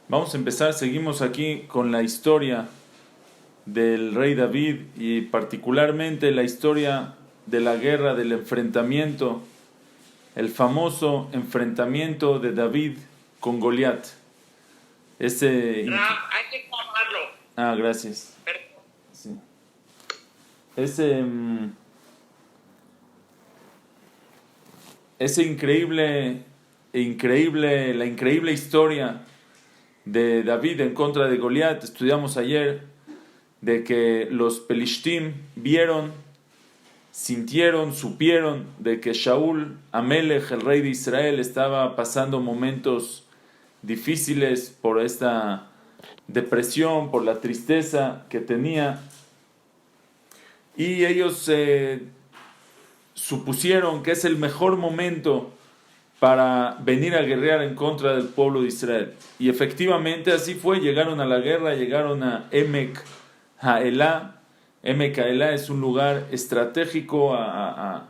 Vamos a empezar, seguimos aquí con la historia del rey David y particularmente la historia de la guerra, del enfrentamiento, el famoso enfrentamiento de David con Goliat. Ese... Hay que llamarlo. Gracias. Sí. Ese... Ese la increíble historia de David en contra de Goliat. Estudiamos ayer de que los Pelishtim vieron, sintieron, supieron de que Shaul Amelech, el rey de Israel, estaba pasando momentos difíciles por esta depresión, por la tristeza que tenía, y ellos supusieron que es el mejor momento para venir a guerrear en contra del pueblo de Israel. Y efectivamente así fue, llegaron a la guerra, llegaron a Emek Haelá. Emek Haelá es un lugar estratégico a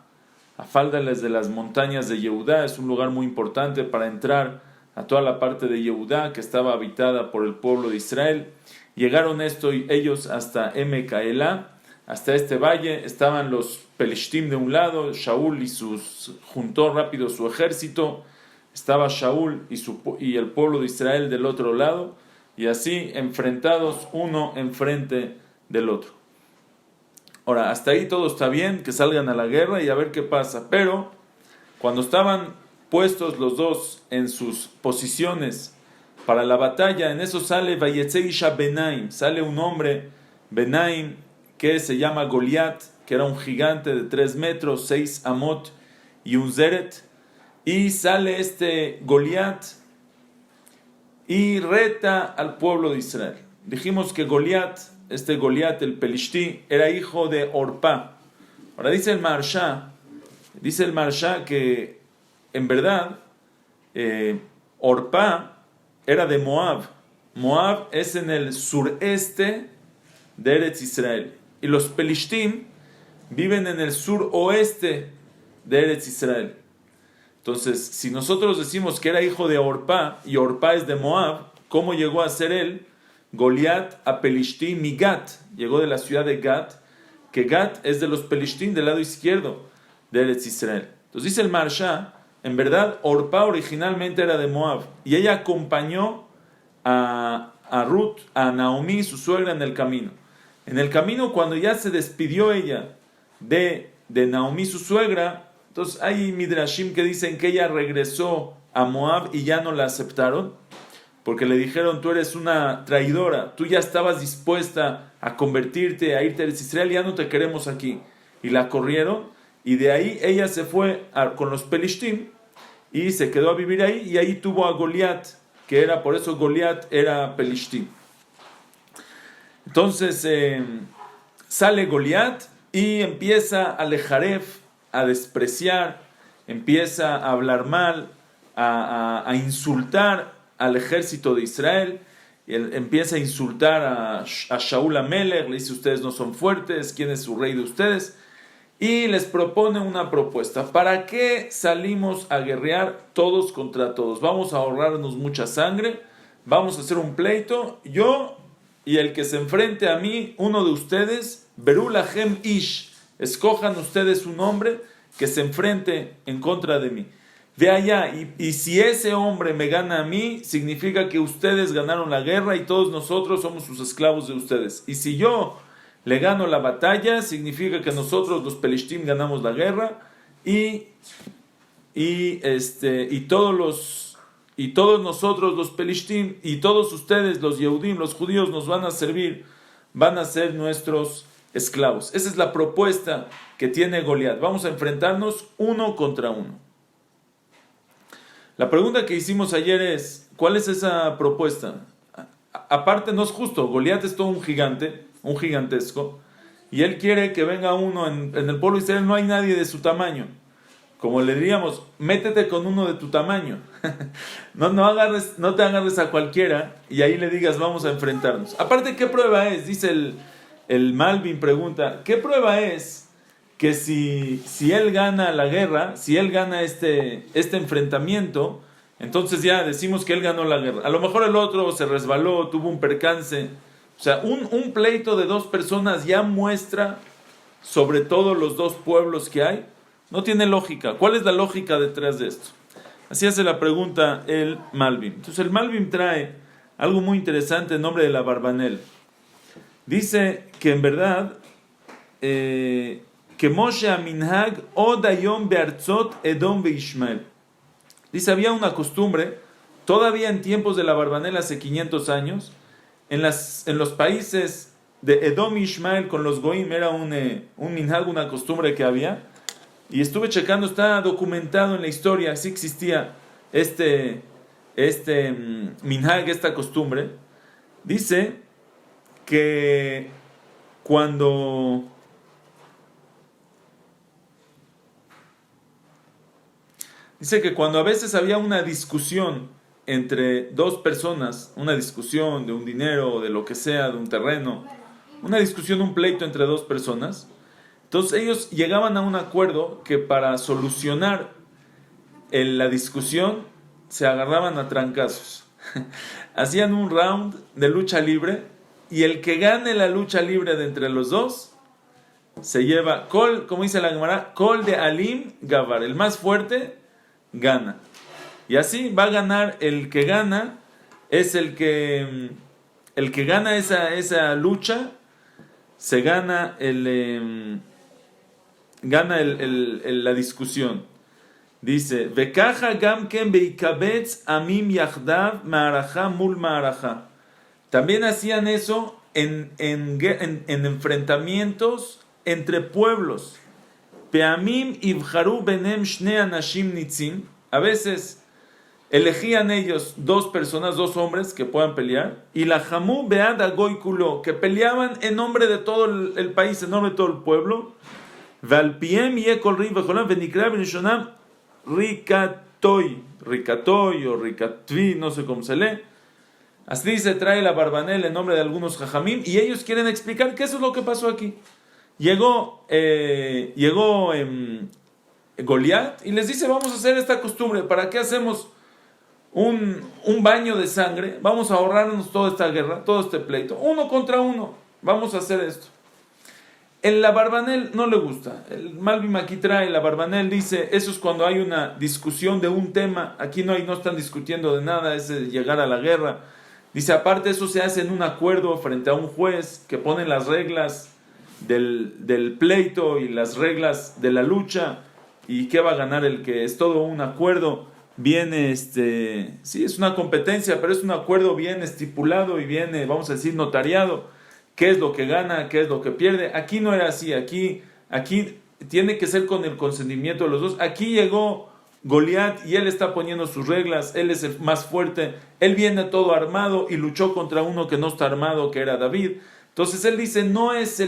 faldas de las montañas de Yehudá, es un lugar muy importante para entrar a toda la parte de Yehudá que estaba habitada por el pueblo de Israel. Llegaron ellos hasta Emek Haelá, hasta este valle. Estaban los Pelishtim de un lado, Shaul juntó rápido su ejército, estaba Shaul y el pueblo de Israel del otro lado, y así enfrentados uno enfrente del otro. Ahora, hasta ahí todo está bien, que salgan a la guerra y a ver qué pasa, pero cuando estaban puestos los dos en sus posiciones para la batalla, en eso sale Vayetzei Isha Benaim, sale un hombre Benaim que se llama Goliat, que era un gigante de 3 metros, 6 amot y un zeret, y sale este Goliat y reta al pueblo de Israel. Dijimos que Goliat, el Pelishti, era hijo de Orpá. Ahora dice el Maharsha que en verdad Orpá era de Moab. Moab es en el sureste de Eretz Israel, y los Pelishtim viven en el suroeste de Eretz Israel. Entonces, si nosotros decimos que era hijo de Orpá y Orpá es de Moab, ¿cómo llegó a ser él Goliat a Pelishtim y Gat? Llegó de la ciudad de Gat, que Gat es de los Pelishtim del lado izquierdo de Eretz Israel. Entonces dice el Maharsha, en verdad Orpá originalmente era de Moab, y ella acompañó a Ruth, a Naomi, su suegra, en el camino. En el camino, cuando ya se despidió ella de Naomi, su suegra, entonces hay midrashim que dicen que ella regresó a Moab y ya no la aceptaron, porque le dijeron: tú eres una traidora, tú ya estabas dispuesta a convertirte, a irte a Israel, ya no te queremos aquí. Y la corrieron, y de ahí ella se fue con los Pelishtim y se quedó a vivir ahí, y ahí tuvo a Goliat, que era, por eso Goliat era Pelishtim. Entonces sale Goliat y empieza a lejaref, a despreciar, empieza a hablar mal, a insultar al ejército de Israel. Y él empieza a insultar a Shaul Amelech, le dice: ustedes no son fuertes, ¿quién es su rey de ustedes? Y les propone una propuesta: ¿para qué salimos a guerrear todos contra todos? Vamos a ahorrarnos mucha sangre, vamos a hacer un pleito, yo y el que se enfrente a mí, uno de ustedes, Beru Lachem Ish, escojan ustedes un hombre que se enfrente en contra de mí. Ve allá, y si ese hombre me gana a mí, significa que ustedes ganaron la guerra y todos nosotros somos sus esclavos de ustedes. Y si yo le gano la batalla, significa que nosotros los Pelishtim ganamos la guerra, y todos nosotros los Pelishtim y todos ustedes los Yehudim, los judíos, nos van a servir, van a ser nuestros esclavos. Esa es la propuesta que tiene Goliat. Vamos a enfrentarnos uno contra uno. La pregunta que hicimos ayer es: ¿cuál es esa propuesta? Aparte, no es justo. Goliat es todo un gigante, un gigantesco, y él quiere que venga uno. En el pueblo de Israel no hay nadie de su tamaño. Como le diríamos, métete con uno de tu tamaño. No te agarres a cualquiera y ahí le digas: vamos a enfrentarnos. Aparte, ¿qué prueba es? Dice el Malvin, pregunta: ¿qué prueba es que si él gana la guerra, si él gana este enfrentamiento, entonces ya decimos que él ganó la guerra. A lo mejor el otro se resbaló, tuvo un percance. O sea, un pleito de dos personas ya muestra sobre todo los dos pueblos que hay. No tiene lógica. ¿Cuál es la lógica detrás de esto? Así hace la pregunta el Malbim. Entonces el Malbim trae algo muy interesante en nombre de la Barbanel. Dice que en verdad que Moshe Aminhag Odayom Bearzot Edom Beishmael. Dice, había una costumbre, todavía en tiempos de la Barbanel, hace 500 años, en los países de Edom y Ishmael con los Goim, era un minhag, una costumbre que había, y estuve checando, está documentado en la historia, sí existía este minhag, esta costumbre. Dice que cuando a veces había una discusión entre dos personas, una discusión de un dinero o de lo que sea, de un terreno, una discusión, un pleito entre dos personas, entonces ellos llegaban a un acuerdo que para solucionar la discusión se agarraban a trancazos. Hacían un round de lucha libre y el que gane la lucha libre de entre los dos se lleva, como dice la Gemara, Kol de Alim Gavar, el más fuerte gana. Y así va a ganar el que gana, es el que gana esa lucha, se gana la discusión. Dice, Vekaja gamken beikabetz amim yachdav ma'araja mul ma'araja. También hacían eso en enfrentamientos entre pueblos. Peamim ibharu benem shne anashim nitzim. A veces elegían ellos dos personas, dos hombres que puedan pelear, y la jamú bead agoy kulo, que peleaban en nombre de todo el país, en nombre de todo el pueblo. Valpiem yekol ri vecholam venikra benishonam rikatoy o rikatvi, no sé cómo se lee. Así se trae la Barbanel en nombre de algunos jajamim, y ellos quieren explicar que eso es lo que pasó aquí. Llegó Goliat y les dice, vamos a hacer esta costumbre. ¿Para qué hacemos un baño de sangre? Vamos a ahorrarnos toda esta guerra, todo este pleito. Uno contra uno. Vamos a hacer esto. En la Barbanel no le gusta. El Malbim aquí trae, la Barbanel dice, eso es cuando hay una discusión de un tema. Aquí no están discutiendo de nada, es llegar a la guerra. Dice, aparte eso se hace en un acuerdo frente a un juez que pone las reglas del pleito y las reglas de la lucha. ¿Y qué va a ganar el que es todo un acuerdo? Viene, sí, es una competencia, pero es un acuerdo bien estipulado y bien, vamos a decir, notariado. ¿Qué es lo que gana? ¿Qué es lo que pierde? Aquí no era así. Aquí tiene que ser con el consentimiento de los dos. Aquí llegó Goliat y él está poniendo sus reglas. Él es el más fuerte. Él viene todo armado y luchó contra uno que no está armado, que era David. Entonces él dice, no es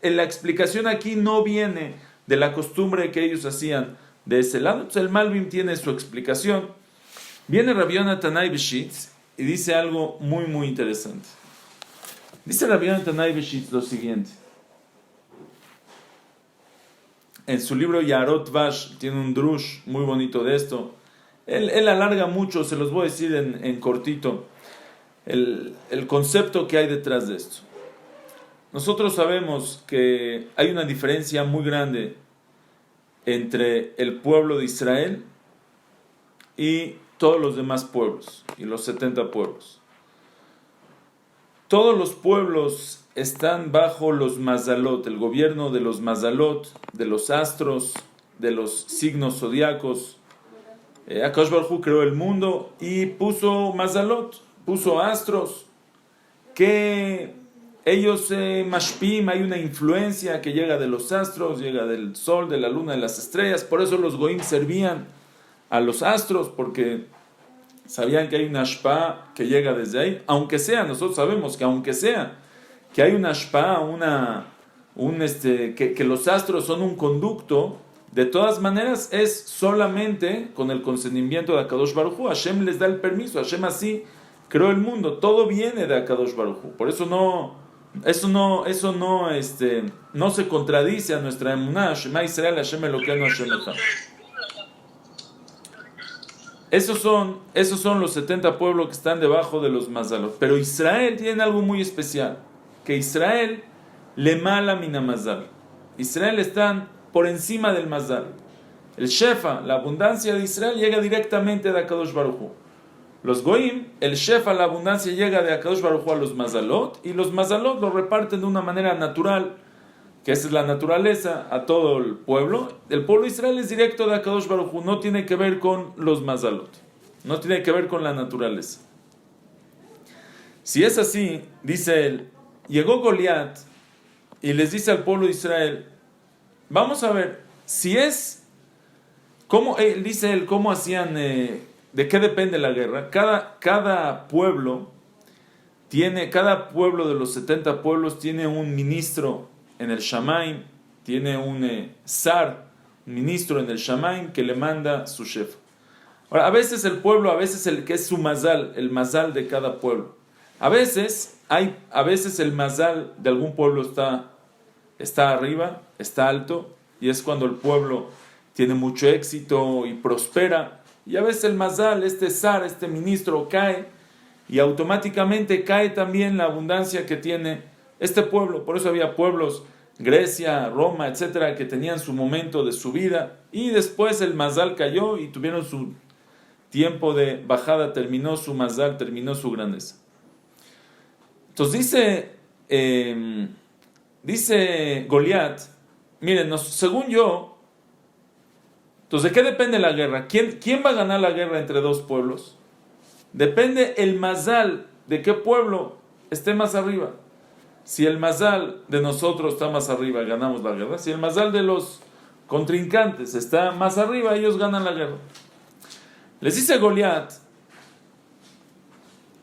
la explicación aquí no viene de la costumbre que ellos hacían de ese lado. Entonces el Malbim tiene su explicación. Viene Rabbi Yonatanai Beshitz y dice algo muy muy interesante. Dice Rabbi Yonatanai Beshitz lo siguiente. En su libro Yarot Vash tiene un drush muy bonito de esto. Él alarga mucho, se los voy a decir en cortito, el concepto que hay detrás de esto. Nosotros sabemos que hay una diferencia muy grande entre el pueblo de Israel y todos los demás pueblos, y los 70 pueblos. Todos los pueblos están bajo los mazalot, el gobierno de los mazalot, de los astros, de los signos zodiacos. Akadosh Baruj Hu creó el mundo y puso mazalot, puso astros, que ellos mashpim, hay una influencia que llega de los astros, llega del sol, de la luna, de las estrellas. Por eso los goim servían a los astros, porque sabían que hay una ashpa que llega desde ahí. Aunque sea, nosotros sabemos que aunque sea, que hay una ashpa, que los astros son un conducto, de todas maneras es solamente con el consentimiento de Akadosh Baruj Hu. Hashem les da el permiso, Hashem así creó el mundo, todo viene de Akadosh Baruj Hu. Por eso no se contradice a nuestra emuná, Shema Israel, Hashem Elokeinu, Hashem Echad. Esos son los 70 pueblos que están debajo de los Mazalot. Pero Israel tiene algo muy especial, que Israel le mala mina Mazal. Israel están por encima del Mazal. El Shefa, la abundancia de Israel, llega directamente de Akadosh Baruj Hu. Los Goim, el Shefa, la abundancia, llega de Akadosh Baruj Hu a los Mazalot, y los Mazalot lo reparten de una manera natural, que esa es la naturaleza, a todo el pueblo. El pueblo de Israel es directo de Akadosh Baruj Hu, no tiene que ver con los Mazalot, no tiene que ver con la naturaleza. Si es así, dice él, llegó Goliat y les dice al pueblo de Israel, vamos a ver, si es, ¿cómo, dice él, cómo hacían, de qué depende la guerra? Cada pueblo de los 70 pueblos tiene un ministro en el Shamaim, tiene un zar, un ministro en el Shamaim que le manda su jefe. Ahora, a veces el pueblo, a veces el que es su mazal, el mazal de cada pueblo. A veces el mazal de algún pueblo está arriba, está alto, y es cuando el pueblo tiene mucho éxito y prospera. Y a veces el mazal, este zar, este ministro cae, y automáticamente cae también la abundancia que tiene este pueblo. Por eso había pueblos, Grecia, Roma, etcétera, que tenían su momento de subida, y después el mazal cayó y tuvieron su tiempo de bajada, terminó su mazal, terminó su grandeza. Entonces dice Goliat, miren, según yo, entonces, ¿de qué depende la guerra? ¿Quién va a ganar la guerra entre dos pueblos? Depende el mazal de qué pueblo esté más arriba. Si el mazal de nosotros está más arriba, ganamos la guerra. Si el mazal de los contrincantes está más arriba, ellos ganan la guerra. Les dice Goliat,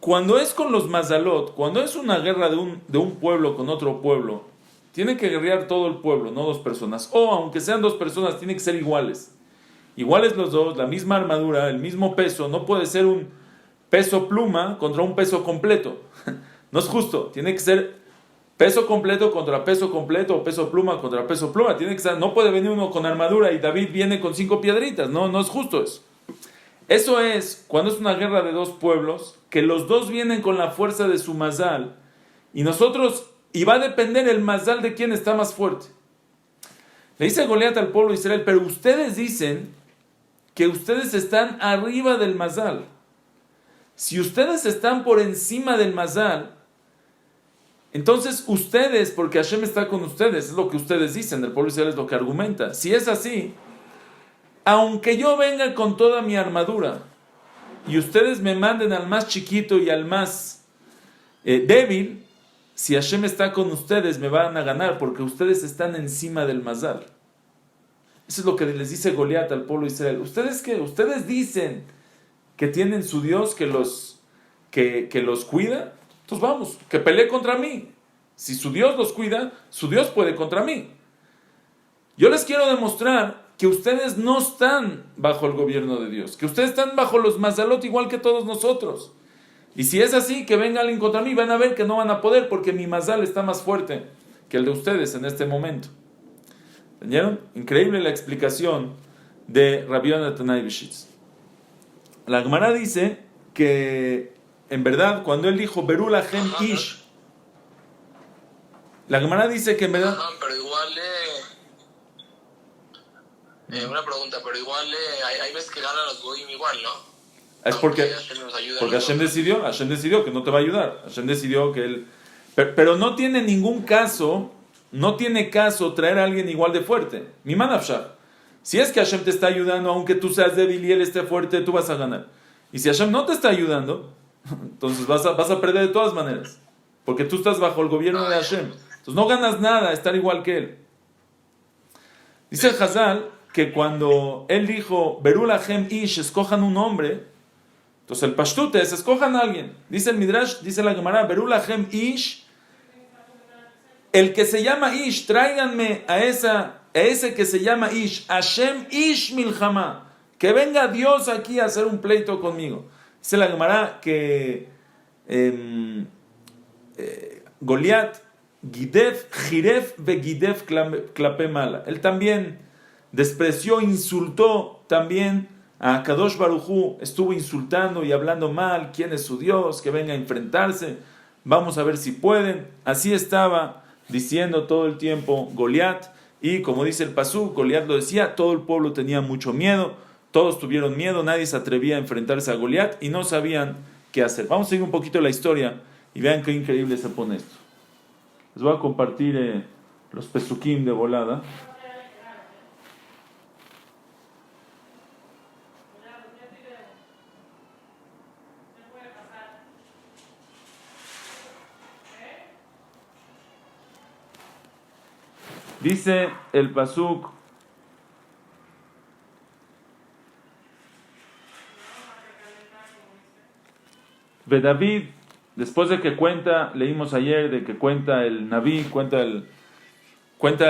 cuando es con los mazalot, cuando es una guerra de un pueblo con otro pueblo, tiene que guerrear todo el pueblo, no dos personas. O aunque sean dos personas, tiene que ser iguales. Iguales los dos, la misma armadura, el mismo peso. No puede ser un peso pluma contra un peso completo. No es justo. Tiene que ser peso completo contra peso completo, o peso pluma contra peso pluma. Tiene que ser, no puede venir uno con armadura y David viene con 5 piedritas. No es justo eso. Eso es cuando es una guerra de dos pueblos, que los dos vienen con la fuerza de su mazal, y va a depender el mazal de quién está más fuerte. Le dice Goliat al pueblo de Israel, pero ustedes dicen que ustedes están arriba del mazal. Si ustedes están por encima del mazal, entonces ustedes, porque Hashem está con ustedes, es lo que ustedes dicen, el pueblo de Israel es lo que argumenta. Si es así, aunque yo venga con toda mi armadura y ustedes me manden al más chiquito y al más débil, si Hashem está con ustedes me van a ganar, porque ustedes están encima del mazal. Eso es lo que les dice Goliat al pueblo de Israel. ¿Ustedes qué? Ustedes dicen que tienen su Dios que los cuida. Entonces vamos, que pelee contra mí. Si su Dios los cuida, su Dios puede contra mí. Yo les quiero demostrar que ustedes no están bajo el gobierno de Dios, que ustedes están bajo los mazalot igual que todos nosotros. Y si es así, que venga alguien contra mí, van a ver que no van a poder, porque mi mazal está más fuerte que el de ustedes en este momento. ¿Entendieron? Increíble la explicación de Rabbi Yonatan Eibeshitz. La Gemara dice que, en verdad, cuando él dijo Beru Lachem Ish, la Gemara dice que en verdad... Pero igual, una pregunta, pero igual hay veces que ganan los Goim igual, ¿no? Es porque Hashem decidió que no te va a ayudar. Hashem decidió que él... Pero no tiene ningún caso, no tiene caso traer a alguien igual de fuerte. Mi manafshah. Si es que Hashem te está ayudando, aunque tú seas débil y él esté fuerte, tú vas a ganar. Y si Hashem no te está ayudando, entonces vas a perder de todas maneras. Porque tú estás bajo el gobierno de Hashem. Entonces no ganas nada estar igual que él. Dice el Hazal que cuando él dijo, Beru Lachem Ish, escojan un hombre, entonces el pashtut es, escojan a alguien. Dice el Midrash, dice la Gemara, Beru Lachem Ish, el que se llama Ish, tráiganme a ese que se llama Ish, Hashem Ish Milchama, que venga Dios aquí a hacer un pleito conmigo. Dice la Gemara que Goliat, Gidef, Jiref ve Gidef klape mala. Él también despreció, insultó también a Kadosh Baruj Hu, estuvo insultando y hablando mal, quién es su Dios, que venga a enfrentarse, vamos a ver si pueden. Así estaba diciendo todo el tiempo Goliat, y como dice el Pasuk, Goliat lo decía, todo el pueblo tenía mucho miedo, todos tuvieron miedo, nadie se atrevía a enfrentarse a Goliat y no sabían qué hacer. Vamos a seguir un poquito la historia y vean qué increíble se pone esto. Les voy a compartir los pesukim de volada. Dice el pasuk: Ve David, después de que cuenta, leímos ayer de que cuenta el Naví, cuenta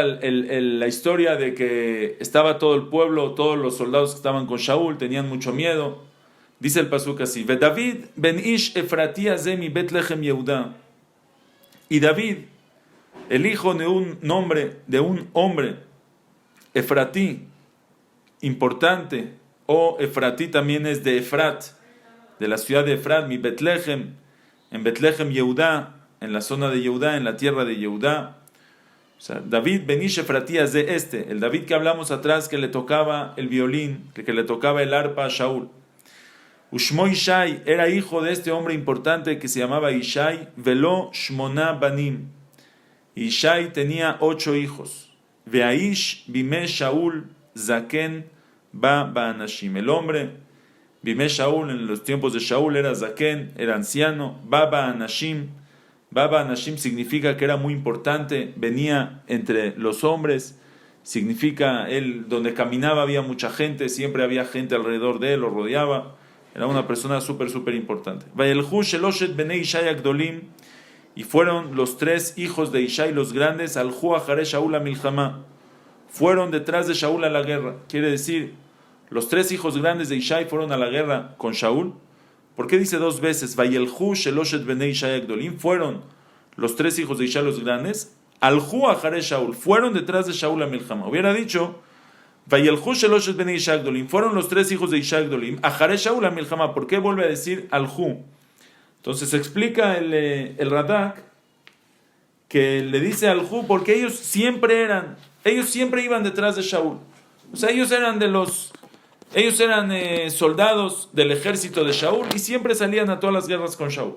la historia de que estaba todo el pueblo, todos los soldados que estaban con Shaul, tenían mucho miedo. Dice el pasuk así: Ve David ben ish Efratí azemi Betlehem Yehuda. Y David, el hijo de un hombre, Efratí, importante, o Efratí también es de Efrat, de la ciudad de Efrat, mi Betlehem, en Betlehem Yehudá, en la zona de Yehudá, en la tierra de Yehudá. O sea, David Benish Efratí es de el David que hablamos atrás, que le tocaba el violín, que le tocaba el arpa a Shaul. Ushmo Ishai era hijo de este hombre importante que se llamaba Ishai, Velo Shmona Banim. Ishai tenía 8 hijos. Veaish Bime Shaul Zaken Ba Anashim. El hombre, Bime Shaul, en los tiempos de Shaul, era Zaken, era anciano. Ba Anashim. Ba Anashim significa que era muy importante, venía entre los hombres. Significa, él, donde caminaba había mucha gente, siempre había gente alrededor de él, lo rodeaba. Era una persona súper importante. Vayelhu Sheloshet Bnei Ishai Agdolim. Y fueron los 3 hijos de Ishai, los grandes, al Hu Ajare Shaul Milhamá. Fueron detrás de Shaul a la guerra. Quiere decir, los 3 hijos grandes de Ishai fueron a la guerra con Shaul. ¿Por qué dice 2 veces? Vayelhu Sheloshet Bnei Ishai Agdolim. Fueron los 3 hijos de Ishai, los grandes, al Hu Ajare Shaul. Fueron detrás de Shaul a Milhamá. Hubiera dicho, Vayelhu Sheloshet Bnei Ishai Agdolim. Fueron los 3 hijos de Ishai Agdolim. Ajare Shaul a Milhamá. ¿Por qué vuelve a decir al Hu? Entonces explica el Radak que le dice al Hu porque ellos siempre iban detrás de Shaul. O sea, ellos eran soldados del ejército de Shaul y siempre salían a todas las guerras con Shaul.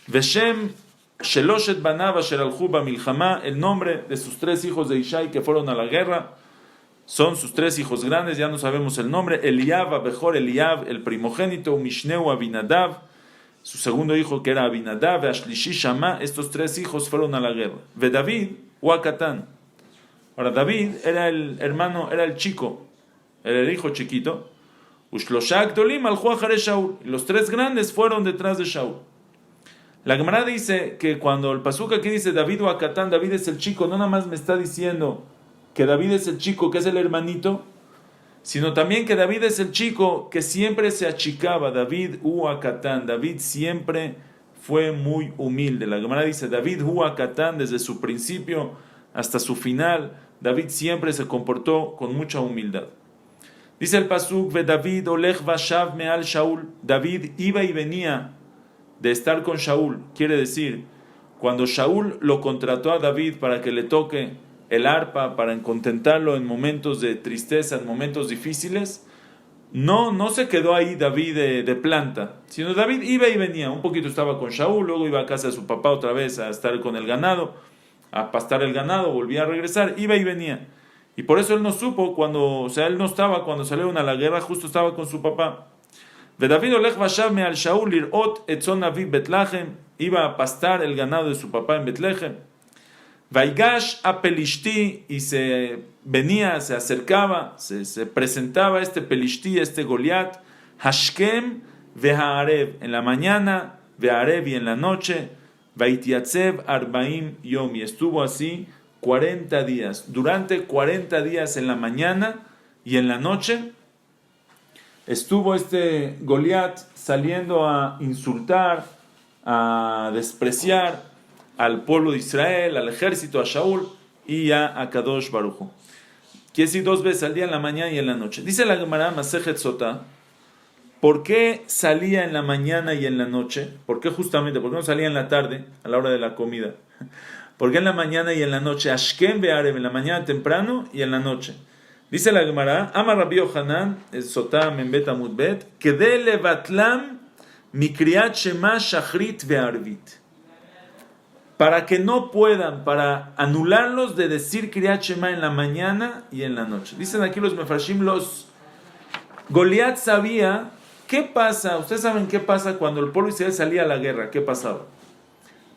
Veshem Sheloshet Banav Asher Alhu Bamilchama, el nombre de sus 3 hijos de Ishai que fueron a la guerra, son sus 3 hijos grandes, ya no sabemos el nombre. Eliab, Abejor Eliab, el primogénito, Mishneu, Abinadab, su segundo hijo que era Abinadab, Ashlishi Shama. Estos 3 hijos fueron a la guerra. Ve David, Huacatán. Ahora David era el hermano, era el chico, era el hijo chiquito. Ushloshak Dolim al Juajare Shaul. Los 3 grandes fueron detrás de Shaul. La Gemara dice que cuando el pasuk aquí dice David Huacatán, David es el chico, no nada más me está diciendo que David es el chico, que es el hermanito, sino también que David es el chico que siempre se achicaba. David Huacatán, David siempre fue muy humilde. La Gemara dice David Huacatán, desde su principio hasta su final, David siempre se comportó con mucha humildad. Dice el pasuk, Ve David olech vashav meal Shaul. David iba y venía de estar con Shaul. Quiere decir, cuando Shaul lo contrató a David para que le toque el arpa, para contentarlo en momentos de tristeza, en momentos difíciles, no se quedó ahí David de planta, sino David iba y venía. Un poquito estaba con Shaul, luego iba a casa de su papá otra vez a estar con el ganado, a pastar el ganado, volvía a regresar, iba y venía. Y por eso él no supo él no estaba cuando salieron a la guerra, justo estaba con su papá. Ve David olech vashav me'al Shaul lirot etzon aviv Betlehem. Iba a pastar el ganado de su papá en Betlehem. Vaigash a Pelishti, y se acercaba, se presentaba este Pelishti, este Goliat, Hashkem ve'haarev, en la mañana, ve'haarev, y en la noche, Vaitiatzev arbaim yom, y estuvo así 40 días. Durante 40 días en la mañana y en la noche, estuvo este Goliat saliendo a insultar, a despreciar al pueblo de Israel, al ejército, a Shaul y a Kadosh Baruj Hu. quiere decir 2 veces al día, en la mañana y en la noche. Dice la Gemara Masejet Sotá, ¿por qué salía en la mañana y en la noche? ¿Por qué justamente? ¿Por qué no salía en la tarde, a la hora de la comida? ¿Por qué en la mañana y en la noche? Ashkem be'arev, en la mañana temprano y en la noche. Dice la Gemara, Amar Rabbi Yohanan, Sotá Membet Amud Bet, Kedei levatlam mikriat shema shachrit ve'arvit. Para que no puedan, para anularlos de decir Kriyat Shema en la mañana y en la noche. Dicen aquí los Mefarshim, Goliat sabía qué pasa. Ustedes saben qué pasa cuando el pueblo de Israel salía a la guerra. ¿Qué pasaba?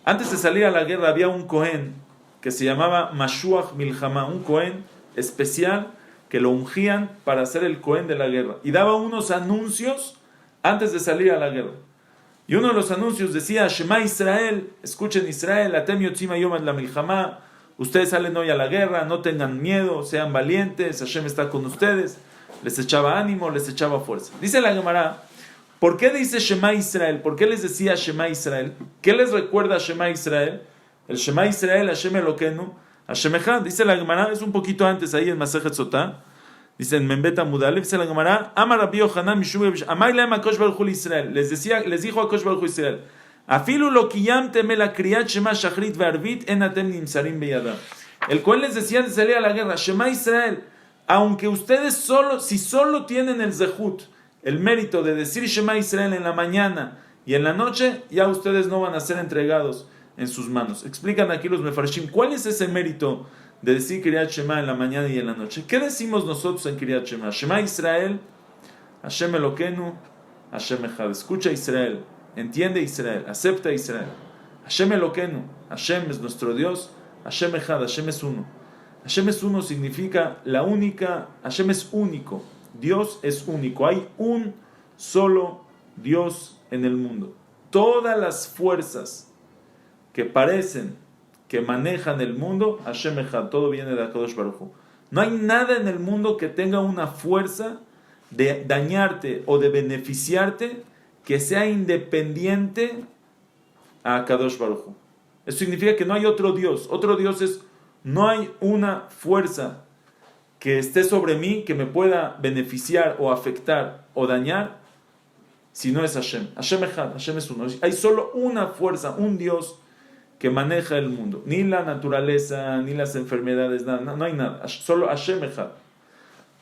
Antes de salir a la guerra había un Cohen que se llamaba Mashuach Milchama, un Cohen especial que lo ungían para ser el Cohen de la guerra. Y daba unos anuncios antes de salir a la guerra. Y uno de los anuncios decía, Shema Israel, escuchen Israel, Atem yotzim hayom ad la milchama, ustedes salen hoy a la guerra, no tengan miedo, sean valientes, Hashem está con ustedes. Les echaba ánimo, les echaba fuerza. Dice la Gemara, ¿por qué dice Shema Israel? ¿Por qué les decía Shema Israel? ¿Qué les recuerda Shema Israel? El Shema Israel, Hashem Elokeinu, Hashem Echad. Dice la Gemara, es un poquito antes ahí en Masejet Sotá. Dice en Membet Amud Aleph, dice la Gemara, Amar Rabbi Yohanan mishum Amay lahem HaKadosh Baruch Hu Israel. Les dijo HaKadosh Baruch Hu Israel, Afilu lo kiyamtem el kriyat Shema shachrit ve'arvit en atem nimsarim beyadam. El cual les decía de salir a la guerra, Shema Israel, aunque ustedes si solo tienen el zehut, el mérito de decir Shema Israel en la mañana y en la noche, ya ustedes no van a ser entregados en sus manos. Explican aquí los Mefarshim, ¿cuál es ese mérito de decir Kriyat Shema en la mañana y en la noche? ¿Qué decimos nosotros en Kriyat Shema? Shema Israel, Hashem Elokeinu, Hashem Echad. Escucha Israel, entiende Israel, acepta Israel. Hashem Elokeinu, Hashem es nuestro Dios, Hashem Echad, Hashem es uno. Hashem es uno significa la única, Hashem es único, Dios es único. Hay un solo Dios en el mundo. Todas las fuerzas que parecen que manejan el mundo, Hashem Echad, todo viene de HaKadosh Baruch Hu. No hay nada en el mundo que tenga una fuerza de dañarte o de beneficiarte que sea independiente a HaKadosh Baruch Hu. Eso significa que no hay otro Dios. Otro Dios es, no hay una fuerza que esté sobre mí que me pueda beneficiar o afectar o dañar, si no es Hashem. Hashem Echad, Hashem es uno. Hay solo una fuerza, un Dios que maneja el mundo. Ni la naturaleza, ni las enfermedades, nada, no hay nada. Solo Hashem Echad.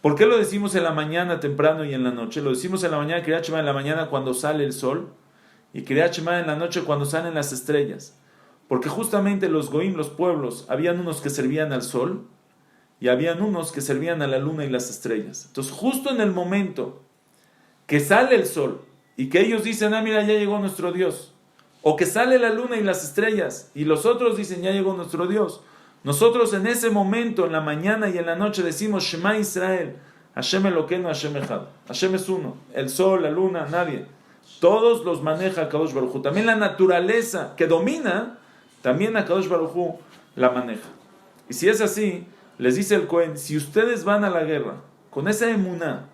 ¿Por qué lo decimos en la mañana temprano y en la noche? Lo decimos en la mañana, Kriyat Shema en la mañana cuando sale el sol, y Kriyat Shema en la noche cuando salen las estrellas. Porque justamente los goim, los pueblos, habían unos que servían al sol, y habían unos que servían a la luna y las estrellas. Entonces, justo en el momento que sale el sol, y que ellos dicen, mira, ya llegó nuestro Dios, o que sale la luna y las estrellas, y los otros dicen, ya llegó nuestro Dios. Nosotros en ese momento, en la mañana y en la noche, decimos, Shema Israel, Hashem Elokeinu, Hashem Echad. Hashem es uno. El sol, la luna, nadie. Todos los maneja HaKadosh Baruch Hu. También la naturaleza que domina, también HaKadosh Baruch Hu la maneja. Y si es así, les dice el Cohen, si ustedes van a la guerra con esa emuná,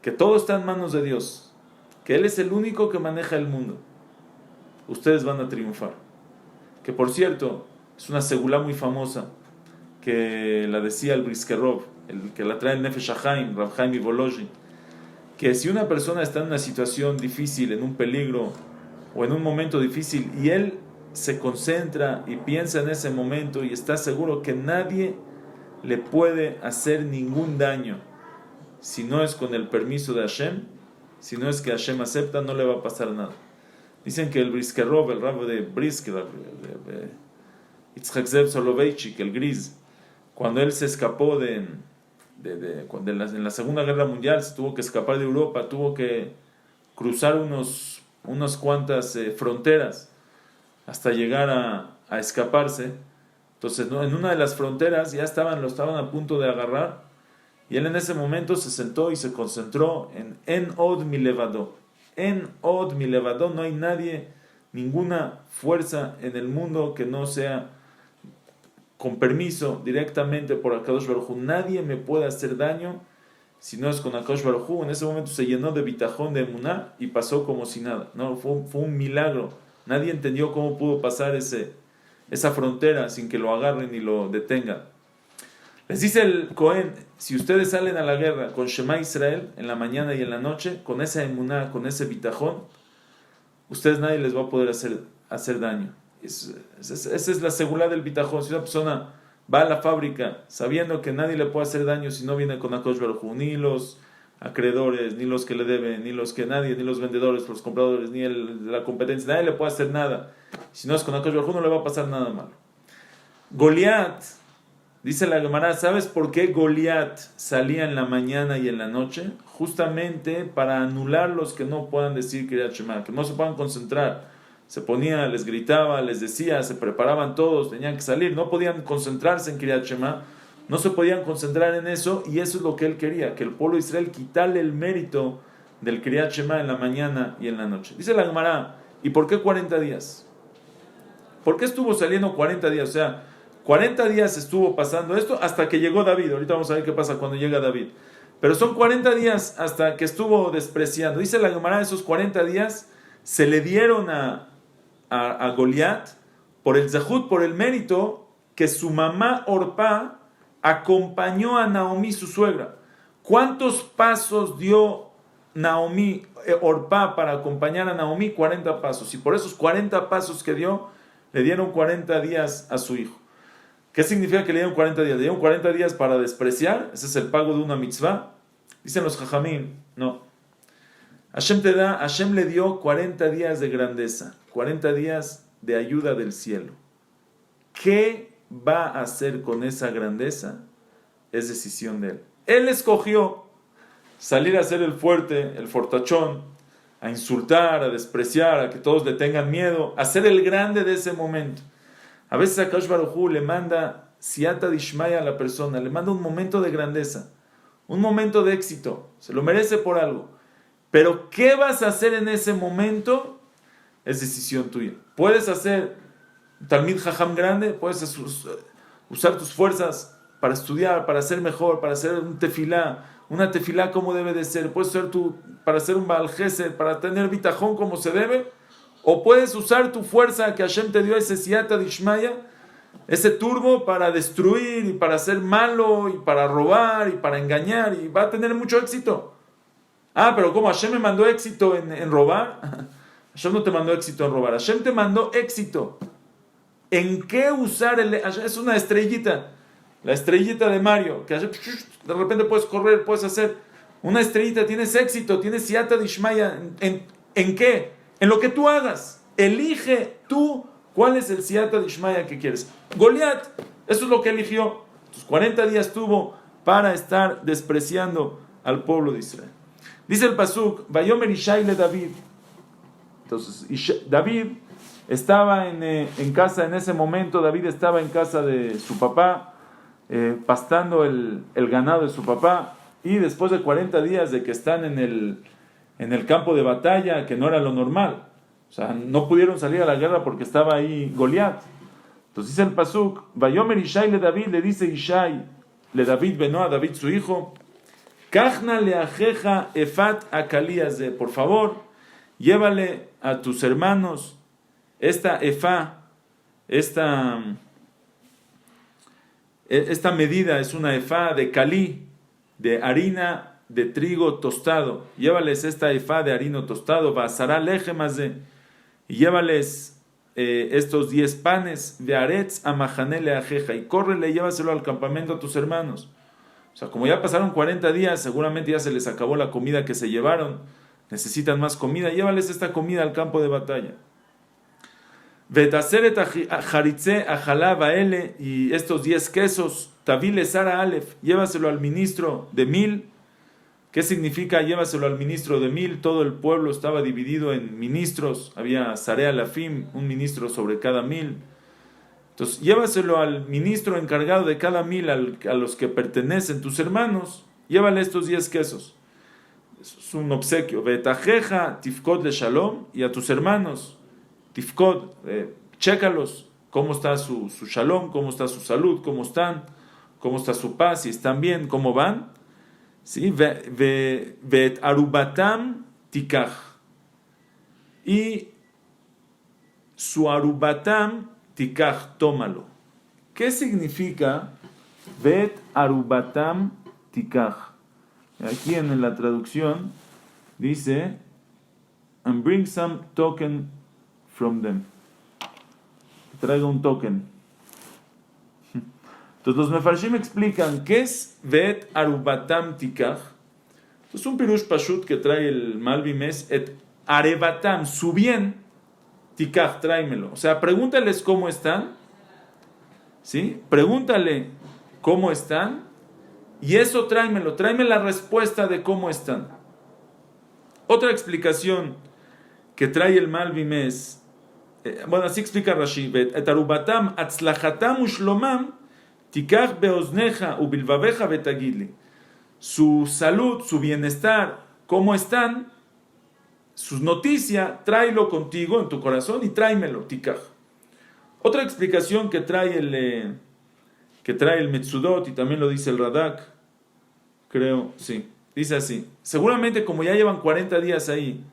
que todo está en manos de Dios, que Él es el único que maneja el mundo, ustedes van a triunfar. Que por cierto, es una segulá muy famosa, que la decía el Briskerov, el que la trae el Nefesh HaChaim, Rav Chaim Volozhin, que si una persona está en una situación difícil, en un peligro, o en un momento difícil, y él se concentra y piensa en ese momento, y está seguro que nadie le puede hacer ningún daño, si no es con el permiso de Hashem, si no es que Hashem acepta, no le va a pasar nada. Dicen que el Briskerov, el rabo de Brisk, Yitzhak Zev Soloveitchik, el Gris, cuando él se escapó en la Segunda Guerra Mundial, se tuvo que escapar de Europa, tuvo que cruzar unas cuantas fronteras hasta llegar a escaparse. Entonces, en una de las fronteras ya lo estaban a punto de agarrar, y él en ese momento se sentó y se concentró en Od mi levado. En Od mi levado, no hay nadie, ninguna fuerza en el mundo que no sea con permiso directamente por HaKadosh Baruch Hu. Nadie me puede hacer daño si no es con HaKadosh Baruch Hu. En ese momento se llenó de bitajón, de emuná, y pasó como si nada. No, fue un milagro. Nadie entendió cómo pudo pasar esa frontera sin que lo agarren y lo detengan. Les dice el Cohen, si ustedes salen a la guerra con Shema Israel en la mañana y en la noche, con esa emuná, con ese bitajón, ustedes nadie les va a poder hacer daño. Esa es la segulá del bitajón. Si una persona va a la fábrica sabiendo que nadie le puede hacer daño si no viene con Akadosh Baruj Hu, ni los acreedores, ni los que le deben, ni los que nadie, ni los vendedores, los compradores, ni la competencia, nadie le puede hacer nada. Si no es con Akadosh Baruj Hu, no le va a pasar nada malo. Goliat, dice la Gemara, ¿sabes por qué Goliat salía en la mañana y en la noche? Justamente para anular los que no puedan decir Kriyat Shema, que no se puedan concentrar. Se ponía, les gritaba, les decía, se preparaban todos, tenían que salir, no podían concentrarse en Kriyat Shema, no se podían concentrar en eso, y eso es lo que él quería, que el pueblo de Israel quitarle el mérito del Kriyat Shema en la mañana y en la noche. Dice la Gemara, ¿y por qué 40 días? ¿Por qué estuvo saliendo 40 días? O sea, 40 días estuvo pasando esto hasta que llegó David. Ahorita vamos a ver qué pasa cuando llega David. Pero son 40 días hasta que estuvo despreciando. Dice la Gemara, esos 40 días se le dieron a Goliat por el zehut, por el mérito que su mamá Orpá acompañó a Naomi, su suegra. ¿Cuántos pasos dio Naomi, Orpá, para acompañar a Naomi? 40 pasos. Y por esos 40 pasos que dio, le dieron 40 días a su hijo. ¿Qué significa que le dieron 40 días? ¿Le dieron 40 días para despreciar? ¿Ese es el pago de una mitzvah? Dicen los jajamim, no. Hashem le dio 40 días de grandeza, 40 días de ayuda del cielo. ¿Qué va a hacer con esa grandeza? Es decisión de él. Él escogió salir a ser el fuerte, el fortachón, a insultar, a despreciar, a que todos le tengan miedo, a ser el grande de ese momento. A veces Akadosh Baruj Hu le manda siata dishmaya a la persona, le manda un momento de grandeza, un momento de éxito, se lo merece por algo. Pero ¿qué vas a hacer en ese momento? Es decisión tuya. Puedes hacer Talmid Jajam grande, puedes usar tus fuerzas para estudiar, para ser mejor, para hacer una tefilá como debe de ser, puedes para hacer un Baal Gesed, para tener bitajón como se debe, o puedes usar tu fuerza que Hashem te dio, ese siata dishmaya, ese turbo para destruir y para ser malo y para robar y para engañar, y va a tener mucho éxito. Pero ¿cómo? ¿Hashem me mandó éxito en robar? Hashem no te mandó éxito en robar. Hashem te mandó éxito. ¿En qué usar es una estrellita? La estrellita de Mario. Que Hashem, de repente puedes correr, puedes hacer una estrellita. Tienes éxito, tienes siata dishmaya. ¿En qué? En lo que tú hagas. Elige tú cuál es el siata dishmaya que quieres. Goliat, eso es lo que eligió. Tus 40 días tuvo para estar despreciando al pueblo de Israel. Dice el pasuk, Vayomer Ishai le David. Entonces, David estaba en casa en ese momento. David estaba en casa de su papá, pastando el ganado de su papá. Y después de 40 días de que están en el campo de batalla, que no era lo normal, o sea, no pudieron salir a la guerra porque estaba ahí Goliat. Entonces dice el pasuk, Vayomer Ishai le David, le dice Ishai le David beno a David su hijo, Kachna leajeja efat akaliaze, por favor, llévale a tus hermanos esta medida, es una efá de calí, de harina de trigo tostado. Llévales esta efá de harina tostado, basará lejemaze, y llévales estos 10 panes de aretz a mahané leajeja, y córrele, llévaselo al campamento a tus hermanos. O sea, como ya pasaron 40 días, seguramente ya se les acabó la comida que se llevaron, necesitan más comida, llévales esta comida al campo de batalla. Vetaseret jaritze ajalá baele, y estos 10 quesos, tabile sara alef, llévaselo al ministro de 1000. ¿Qué significa llévaselo al ministro de 1000? Todo el pueblo estaba dividido en ministros, había sare alafim, un ministro sobre cada 1000. Entonces, llévaselo al ministro encargado de cada 1000, a los que pertenecen tus hermanos, llévale estos 10 quesos. Es un obsequio. Vetajeja tifkod le shalom, y a tus hermanos, tifkod, chécalos, cómo está su shalom, cómo está su salud, cómo están, cómo está su paz, si están bien, cómo van. ¿Sí? Vet arubatam tikach, y su arubatam tikach, tómalo. ¿Qué significa vet arubatam tikach. Aquí en la traducción dice, and bring some token from them. Traiga un token. Entonces los mefarshim explican qué es vet arubatam tikach. Es un pirush pashut que trae el Malbim es et arebatam, su bien, tikach, tráemelo. O sea, pregúntales cómo están, ¿sí? Pregúntale cómo están y eso tráemelo, tráeme la respuesta de cómo están. Otra explicación que trae el Malbim es, bueno, así explica Rashi, et arubatam atzlachatam ushlomam tikach beozneja ubilvaveja betagidli. Su salud, su bienestar, cómo están, sus noticias, tráelo contigo en tu corazón y tráemelo, tikach. Otra explicación que trae el Metzudot y también lo dice el Radak, creo, sí, dice así. Seguramente como ya llevan 40 días ahí,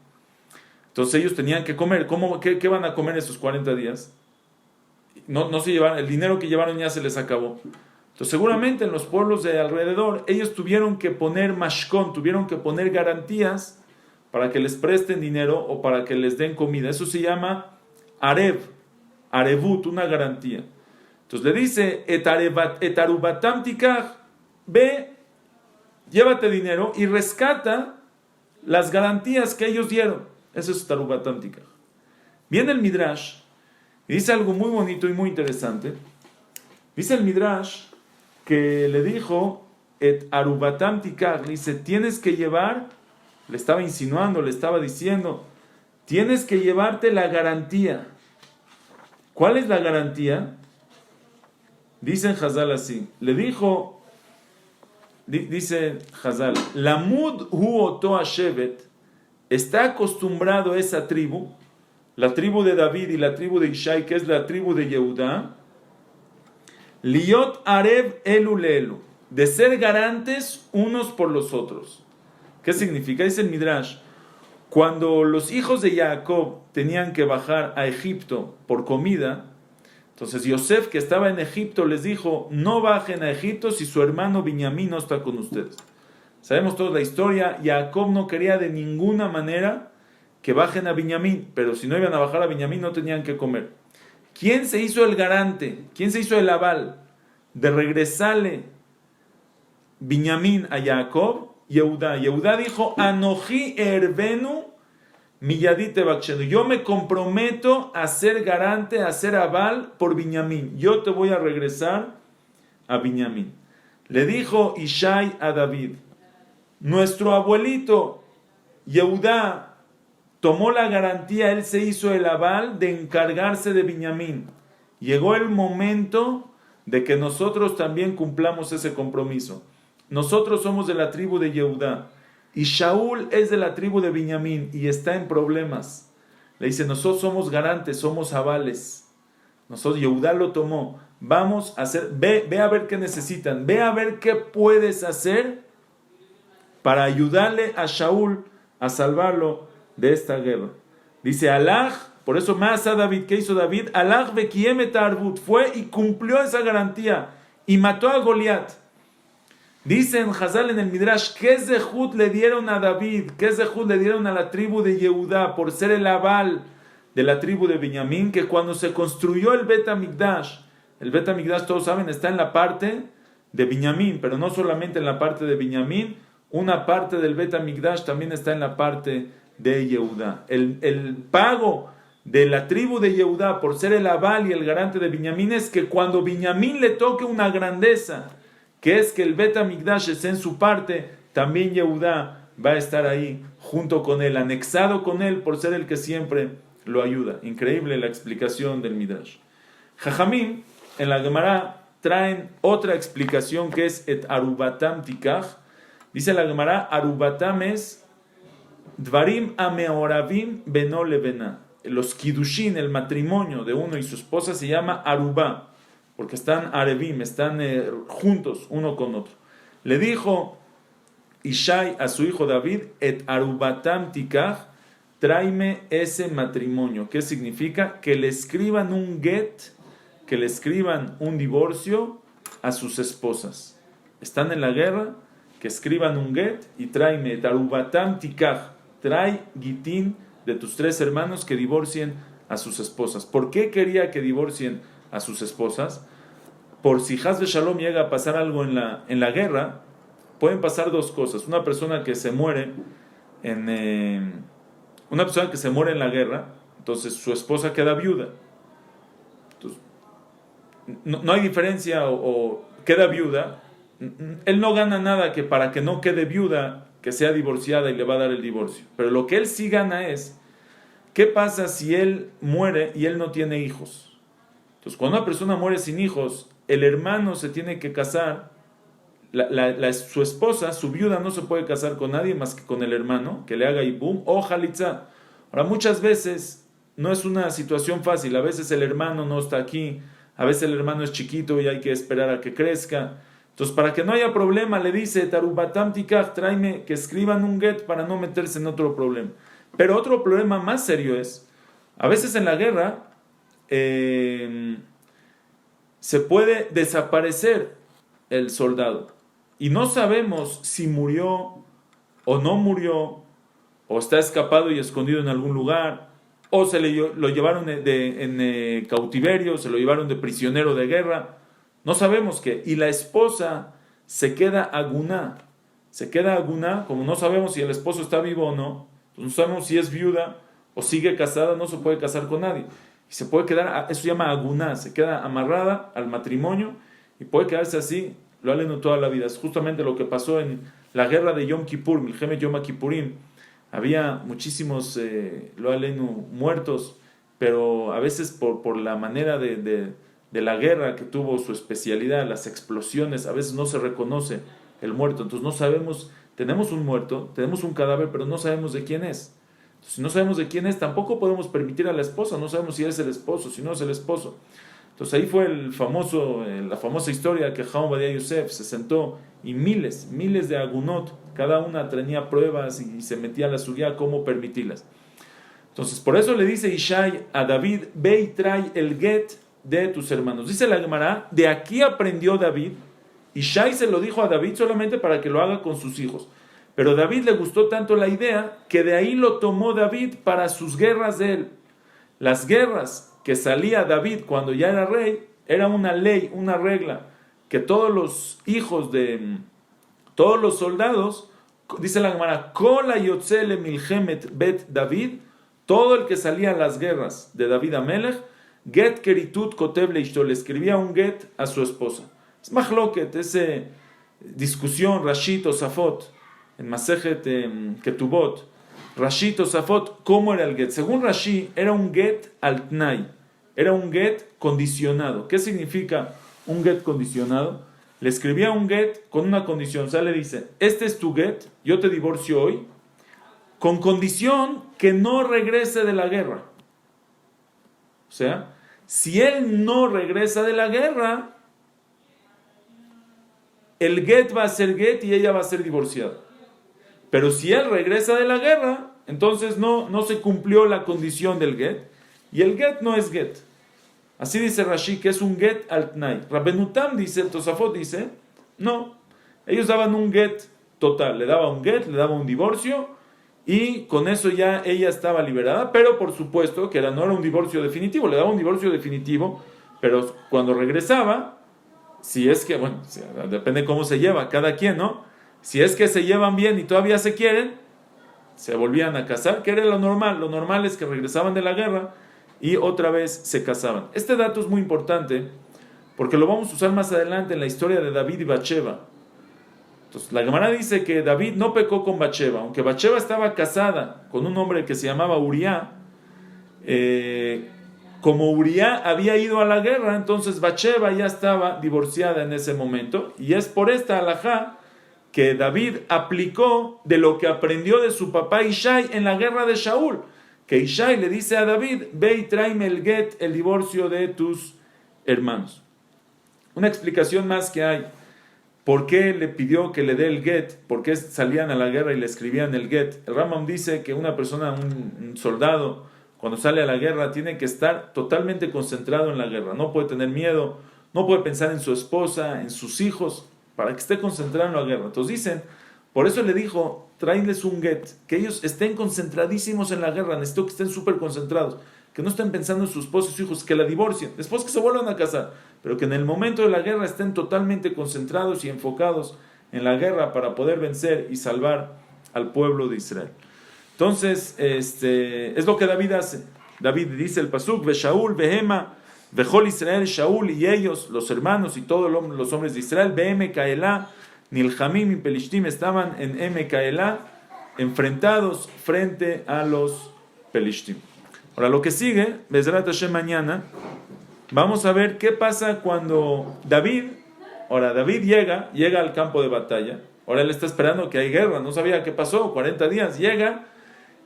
entonces ellos tenían que comer. ¿Qué van a comer esos 40 días? No se llevaron, el dinero que llevaron ya se les acabó. Entonces seguramente en los pueblos de alrededor ellos tuvieron que poner mashkon, tuvieron que poner garantías para que les presten dinero o para que les den comida. Eso se llama arevut, una garantía. Entonces le dice, et arubatam tikach, ve, llévate dinero y rescata las garantías que ellos dieron. Eso es arubatam tikach. Viene el Midrash y dice algo muy bonito y muy interesante. Dice el Midrash que le dijo, et arubatam tikach, le dice, tienes que llevar, le estaba insinuando, le estaba diciendo, tienes que llevarte la garantía. ¿Cuál es la garantía? Dicen Hazal así, le dijo, dice Hazal, Lamud hu oto hashevet, está acostumbrado esa tribu, la tribu de David y la tribu de Ishai, que es la tribu de Yehudá, Liot arev elu leelu, de ser garantes unos por los otros. ¿Qué significa? Dice el Midrash, cuando los hijos de Jacob tenían que bajar a Egipto por comida, entonces Yosef, que estaba en Egipto, les dijo, no bajen a Egipto si su hermano Binyamin no está con ustedes. Sabemos toda la historia, Jacob no quería de ninguna manera que bajen a Binyamin, pero si no iban a bajar a Binyamin no tenían que comer. ¿Quién se hizo el garante? ¿Quién se hizo el aval de regresarle Binyamin a Jacob? Yehudá. Yehudá dijo, Anoji erbenu miyadite bakshenu. Yo me comprometo a ser garante, a ser aval por Binyamin. Yo te voy a regresar a Binyamin. Le dijo Ishai a David, nuestro abuelito Yehudá tomó la garantía, él se hizo el aval de encargarse de Binyamin. Llegó el momento de que nosotros también cumplamos ese compromiso. Nosotros somos de la tribu de Yehudá y Shaul es de la tribu de Binyamin y está en problemas. Le dice, nosotros somos garantes, somos avales. Nosotros, Yehudá lo tomó. Vamos a hacer, ve a ver qué necesitan, ve a ver qué puedes hacer para ayudarle a Shaul a salvarlo de esta guerra. Dice Alaj, por eso más a David, ¿qué hizo David? Alaj bekiem et arbut, fue y cumplió esa garantía y mató a Goliat. Dicen Hazal en el Midrash, ¿qué zehut le dieron a David? ¿Qué zehut le dieron a la tribu de Yehudá por ser el aval de la tribu de Binyamin? Que cuando se construyó el Bet HaMikdash, el Bet HaMikdash todos saben está en la parte de Binyamin, pero no solamente en la parte de Binyamin, una parte del Bet HaMikdash también está en la parte de Yehudá. El pago de la tribu de Yehudá por ser el aval y el garante de Binyamin es que cuando Binyamin le toque una grandeza, que es que el Bet HaMikdash esté en su parte, también Yehudá va a estar ahí junto con él, anexado con él por ser el que siempre lo ayuda. Increíble la explicación del Midrash. Jajamim en la Gemara traen otra explicación que es et arubatam tikach. Dice la Gemara, arubatam es Dvarim ameoravim beno lebena. Los kidushin, el matrimonio de uno y su esposa se llama arubá, porque están arevim, están juntos uno con otro. Le dijo Ishai a su hijo David, et arubatam tikach, tráeme ese matrimonio. ¿Qué significa? Que le escriban un get, que le escriban un divorcio a sus esposas. Están en la guerra, que escriban un get y tráeme tarubatam tikaj, trae gitín de tus 3 hermanos que divorcien a sus esposas. ¿Por qué quería que divorcien a sus esposas? Por si Haz de Shalom llega a pasar algo en la guerra, pueden pasar 2 cosas. Una persona que se muere en la guerra, entonces su esposa queda viuda. Entonces, no hay diferencia o queda viuda. Él no gana nada que para que no quede viuda, que sea divorciada y le va a dar el divorcio. Pero lo que él sí gana es, ¿qué pasa si él muere y él no tiene hijos? Entonces, cuando una persona muere sin hijos, el hermano se tiene que casar, su esposa, su viuda, no se puede casar con nadie más que con el hermano, que le haga ibum o jalitza. Ahora, muchas veces no es una situación fácil, a veces el hermano no está aquí, a veces el hermano es chiquito y hay que esperar a que crezca. Entonces, para que no haya problema, le dice, tarubatam tikaj, tráeme que escriban un get para no meterse en otro problema. Pero otro problema más serio es, a veces en la guerra, se puede desaparecer el soldado y no sabemos si murió o no murió, o está escapado y escondido en algún lugar, o lo llevaron en cautiverio, se lo llevaron de prisionero de guerra, no sabemos qué, y la esposa se queda aguná, como no sabemos si el esposo está vivo o no, no sabemos si es viuda o sigue casada, no se puede casar con nadie. Y se puede quedar, eso se llama aguná, se queda amarrada al matrimonio y puede quedarse así, lo aleno toda la vida. Es justamente lo que pasó en la guerra de Yom Kippur, Milhemet Yom Kippurim. Había muchísimos, lo aleno, muertos, pero a veces por la manera de la guerra que tuvo su especialidad, las explosiones, a veces no se reconoce el muerto. Entonces no sabemos, tenemos un muerto, tenemos un cadáver, pero no sabemos de quién es. Si no sabemos de quién es, tampoco podemos permitir a la esposa, no sabemos si es el esposo, si no es el esposo. Entonces ahí fue la famosa historia que Jajam Ovadia Yosef se sentó y miles de agunot, cada una tenía pruebas y se metía a la sugía cómo permitirlas. Entonces por eso le dice Ishai a David, ve y trae el get de tus hermanos. Dice la Gemara, de aquí aprendió David, Ishai se lo dijo a David solamente para que lo haga con sus hijos. Pero a David le gustó tanto la idea que de ahí lo tomó David para sus guerras de él. Las guerras que salía David cuando ya era rey, era una ley, una regla, que todos los hijos de todos los soldados, dice la Gemara, Kola yotzele milhemet bet David, todo el que salía a las guerras de David Amelech, get keritut kotev leishto, le escribía un get a su esposa. Es machloket, ese discusión, Rashi Tosafot, en Masejet Ketubot, Rashi Tosafot, ¿cómo era el get? Según Rashi, era un get al tnai, era un get condicionado. ¿Qué significa un get condicionado? Le escribía un get con una condición, o sea, le dice, este es tu get, yo te divorcio hoy, con condición que no regrese de la guerra. O sea, si él no regresa de la guerra, el get va a ser get y ella va a ser divorciada. Pero si él regresa de la guerra, entonces no se cumplió la condición del get, y el get no es get. Así dice Rashi, que es un get al tnai. Rabbenutam dice, el Tosafot dice, no, ellos daban un get total, le daba un get, le daba un divorcio, y con eso ya ella estaba liberada, pero por supuesto que no era un divorcio definitivo, le daba un divorcio definitivo, pero cuando regresaba, si es que, bueno, depende cómo se lleva cada quien, ¿no? Si es que se llevan bien y todavía se quieren, se volvían a casar, que era lo normal. Lo normal es que regresaban de la guerra y otra vez se casaban. Este dato es muy importante porque lo vamos a usar más adelante en la historia de David y Bathsheba. Entonces, la Gemara dice que David no pecó con Bathsheba, aunque Bathsheba estaba casada con un hombre que se llamaba Uriah. Como Uriah había ido a la guerra, entonces Bathsheba ya estaba divorciada en ese momento, y es por esta halajá que David aplicó de lo que aprendió de su papá Ishai en la guerra de Shaul, que Ishai le dice a David, ve y tráeme el get, el divorcio de tus hermanos. Una explicación más que hay, ¿por qué le pidió que le dé el get? ¿Por qué salían a la guerra y le escribían el get? El Rambam dice que una persona, un soldado, cuando sale a la guerra tiene que estar totalmente concentrado en la guerra, no puede tener miedo, no puede pensar en su esposa, en sus hijos, para que esté concentrado en la guerra. Entonces dicen, por eso le dijo, tráeles un get, que ellos estén concentradísimos en la guerra, necesito que estén súper concentrados, que no estén pensando en su esposa y sus hijos, que la divorcien, después que se vuelvan a casar, pero que en el momento de la guerra estén totalmente concentrados y enfocados en la guerra para poder vencer y salvar al pueblo de Israel. Entonces, es lo que David hace. David dice el pasuk, ve Shaul, Behema, Vejol Israel, Shaul y ellos, los hermanos y todos los hombres de Israel, Behem Kaelá, Nilhamim y Pelishtim estaban en Kaelá, enfrentados frente a los Pelishtim. Ahora lo que sigue, Bezrat Hashem mañana, vamos a ver qué pasa cuando David llega al campo de batalla. Ahora él está esperando que hay guerra, no sabía qué pasó, 40 días, llega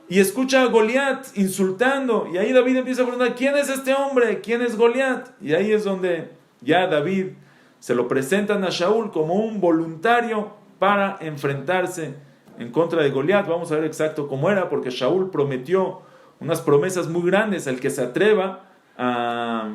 y escucha a Goliat insultando, y ahí David empieza a preguntar, ¿quién es este hombre? ¿Quién es Goliat? Y ahí es donde ya David se lo presentan a Shaul como un voluntario para enfrentarse en contra de Goliat. Vamos a ver exacto cómo era, porque Shaul prometió unas promesas muy grandes al que se atreva a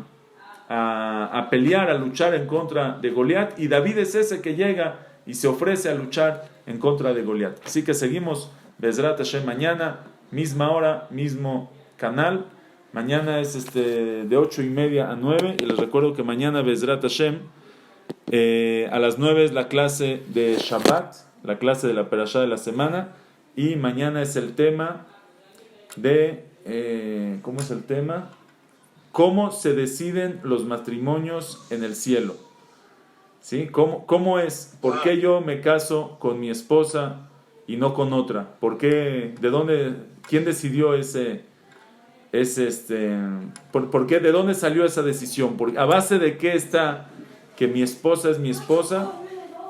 pelear, a luchar en contra de Goliat, y David es ese que llega y se ofrece a luchar en contra de Goliat. Así que seguimos Bezrat Hashem mañana, misma hora, mismo canal. Mañana es de 8:30 a 9, y les recuerdo que mañana Bezrat Hashem a las 9 es la clase de Shabbat, la clase de la Perashá de la semana, y mañana es el tema de ¿cómo es el tema? ¿Cómo se deciden los matrimonios en el cielo? ¿Sí? ¿Cómo es? ¿Por qué yo me caso con mi esposa y no con otra? ¿Por qué? ¿De dónde? ¿Quién decidió ¿por qué? ¿De dónde salió esa decisión? ¿A base de qué está que mi esposa es mi esposa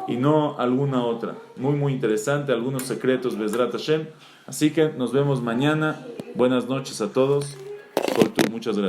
y no alguna otra? Muy, muy interesante, algunos secretos, Bezrat Hashem. Así que nos vemos mañana. Buenas noches a todos. Muchas gracias.